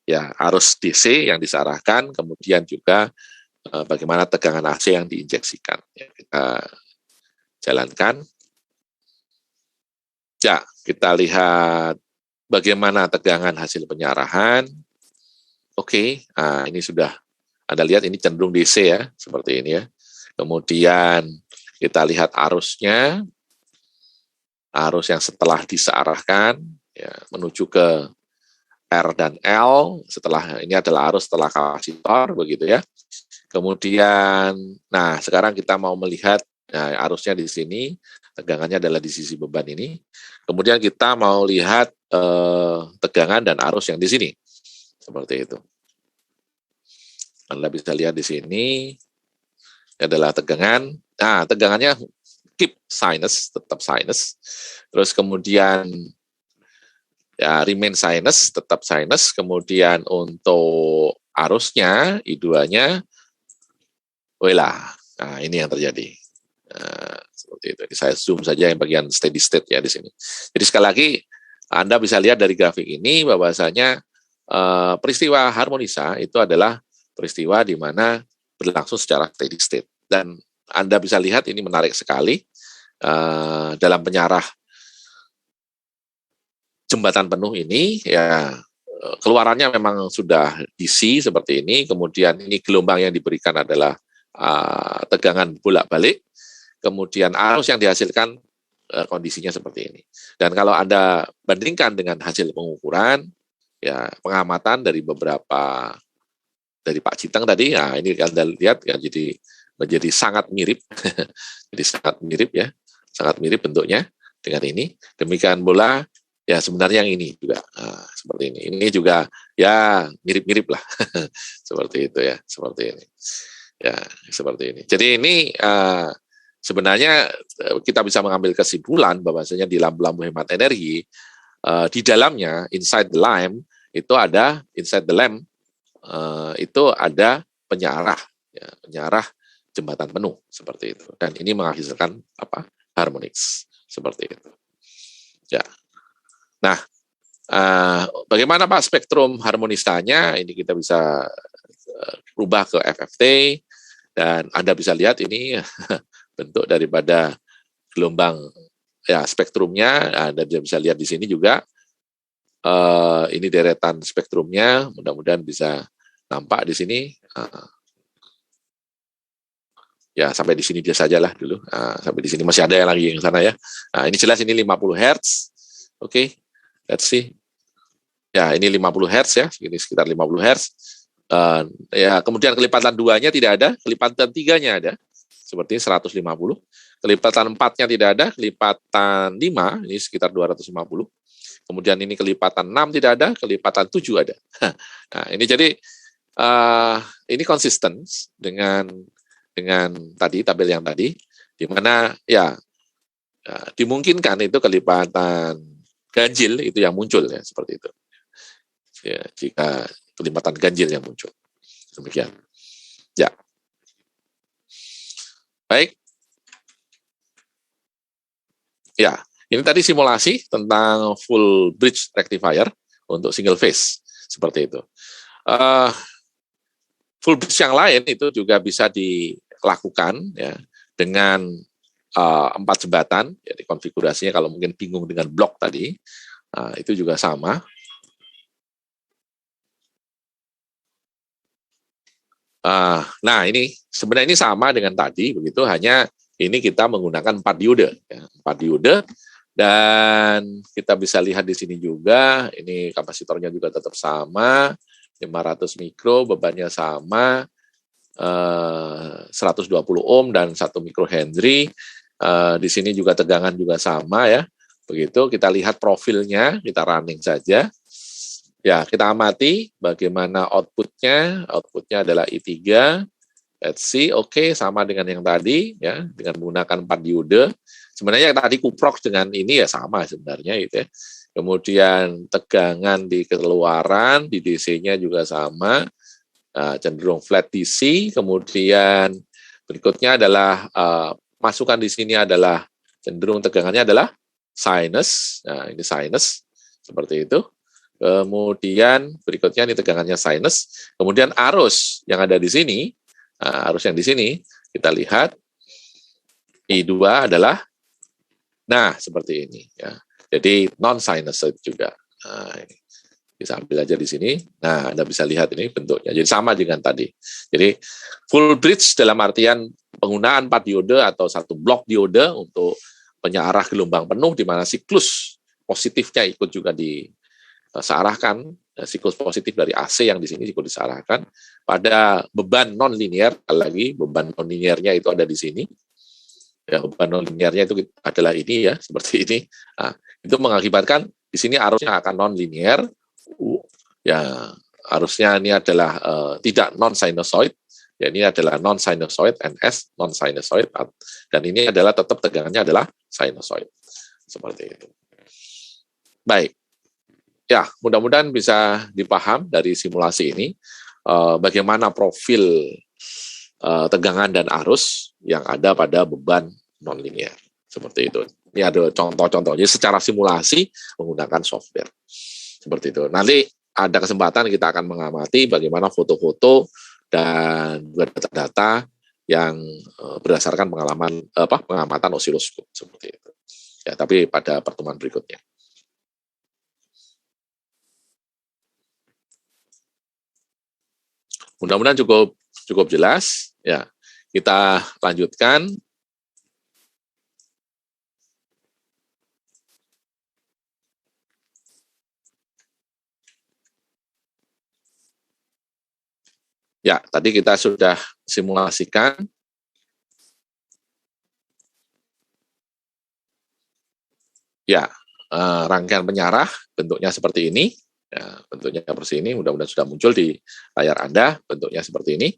ya arus DC yang disarahkan, kemudian juga bagaimana tegangan AC yang diinjeksikan. Ya, kita jalankan. Ya, kita lihat bagaimana tegangan hasil penyarahan. Oke, nah ini sudah Anda lihat ini cenderung DC ya, seperti ini ya. Kemudian kita lihat arusnya, arus yang setelah disearahkan ya, menuju ke R dan L, setelah ini adalah arus setelah kapasitor, begitu ya. Kemudian, nah sekarang kita mau melihat nah, arusnya di sini, tegangannya adalah di sisi beban ini. Kemudian kita mau lihat tegangan dan arus yang di sini, seperti itu. Anda bisa lihat di sini adalah tegangan. Nah, tegangannya keep sinus, tetap sinus. Terus kemudian ya remain sinus, tetap sinus. Kemudian untuk arusnya, I2-nya, lah. Nah, ini yang terjadi. Seperti itu. Saya zoom saja yang bagian steady state ya di sini. Jadi sekali lagi Anda bisa lihat dari grafik ini bahwasanya peristiwa harmonisa itu adalah peristiwa di mana berlangsung secara steady state. Dan Anda bisa lihat ini menarik sekali dalam penyarah jembatan penuh ini ya keluarannya memang sudah DC seperti ini. Kemudian ini gelombang yang diberikan adalah tegangan bolak-balik. Kemudian arus yang dihasilkan kondisinya seperti ini. Dan kalau Anda bandingkan dengan hasil pengukuran ya pengamatan dari beberapa dari Pak Citeng tadi, nah ini Anda lihat ya jadi menjadi sangat mirip, jadi sangat mirip ya, sangat mirip bentuknya dengan ini. Demikian pula ya sebenarnya yang ini juga seperti ini. Ini juga ya mirip-mirip lah, seperti itu ya, seperti ini. Ya seperti ini. Jadi ini sebenarnya kita bisa mengambil kesimpulan bahwasanya di lampu-lampu hemat energi di dalamnya inside the lamp itu ada inside the lamp itu ada penyarah, ya, penyarah jembatan penuh seperti itu. Dan ini menghasilkan apa? Harmonix seperti itu. Ya. Nah, bagaimana Pak spektrum harmonisanya? Ini kita bisa rubah ke FFT dan Anda bisa lihat ini bentuk daripada gelombang ya spektrumnya. Anda bisa lihat di sini juga. Ini deretan spektrumnya, mudah-mudahan bisa nampak di sini. Ya sampai di sini dia sajalah dulu. Sampai di sini masih ada yang lagi yang sana ya. Ini jelas ini 50 Hz. Oke, let's see. Ya ini 50 Hz ya, ini sekitar 50 Hz. Ya kemudian kelipatan 2-nya tidak ada, kelipatan 3-nya ada. Seperti 150. Kelipatan 4-nya tidak ada, kelipatan 5 ini sekitar 250. Kemudian ini kelipatan 6 tidak ada, kelipatan 7 ada. Nah, ini jadi ini konsisten dengan tadi tabel yang tadi, di mana ya dimungkinkan itu kelipatan ganjil itu yang muncul ya seperti itu. Ya, jika kelipatan ganjil yang muncul. Demikian. Ya. Baik. Ya. Ini tadi simulasi tentang full bridge rectifier untuk single phase, seperti itu. Full bridge yang lain itu juga bisa dilakukan ya, dengan 4 jembatan, jadi konfigurasinya kalau mungkin bingung dengan blok tadi, itu juga sama. Nah ini sebenarnya ini sama dengan tadi, begitu hanya ini kita menggunakan 4 diode, ya, 4 diode. Dan kita bisa lihat di sini juga, ini kapasitornya juga tetap sama, 500 mikro, bebannya sama, 120 ohm dan 1 mikrohenry. Di sini juga tegangan juga sama ya. Begitu, kita lihat profilnya, kita running saja. Ya, kita amati bagaimana outputnya. Outputnya adalah I3. Let's see, oke, sama dengan yang tadi, ya, dengan menggunakan 4 diode. Sebenarnya yang tadi kuprox dengan ini ya sama sebenarnya gitu ya. Kemudian tegangan di keluaran, di DC-nya juga sama, cenderung flat DC. Kemudian berikutnya adalah masukan di sini adalah cenderung tegangannya adalah sinus. Nah ini sinus seperti itu. Kemudian berikutnya ini tegangannya sinus. Kemudian arus yang ada di sini, arus yang di sini kita lihat I2 adalah, nah seperti ini ya. Jadi non sinusoid juga. Nah, ini bisa ambil aja di sini. Nah, Anda bisa lihat ini bentuknya. Jadi sama dengan tadi. Jadi full bridge dalam artian penggunaan 4 diode atau 1 blok diode untuk penyearah gelombang penuh di mana siklus positifnya ikut juga disearahkan, siklus positif dari AC yang di sini ikut disearahkan pada beban non linear. Lagi beban non linearnya itu ada di sini. Ya, beban non linearnya itu adalah ini ya, seperti ini. Nah, itu mengakibatkan di sini arusnya akan non linear. Ya, arusnya ini adalah tidak non sinusoid. Ya, ini adalah non sinusoid, NS non sinusoid, dan ini adalah tetap tegangannya adalah sinusoid. Seperti itu. Baik. Ya, mudah-mudahan bisa dipaham dari simulasi ini bagaimana profil tegangan dan arus yang ada pada beban nonlinear. Seperti itu. Ini ada contoh-contohnya secara simulasi menggunakan software. Seperti itu. Nanti ada kesempatan kita akan mengamati bagaimana foto-foto dan data-data yang berdasarkan pengamatan osiloskop seperti itu. Ya, tapi pada pertemuan berikutnya. Mudah-mudahan cukup jelas. Ya, kita lanjutkan. Ya, tadi kita sudah simulasikan. Ya, rangkaian penyarah bentuknya seperti ini. Ya, bentuknya seperti ini. Mudah-mudahan sudah muncul di layar Anda. Bentuknya seperti ini.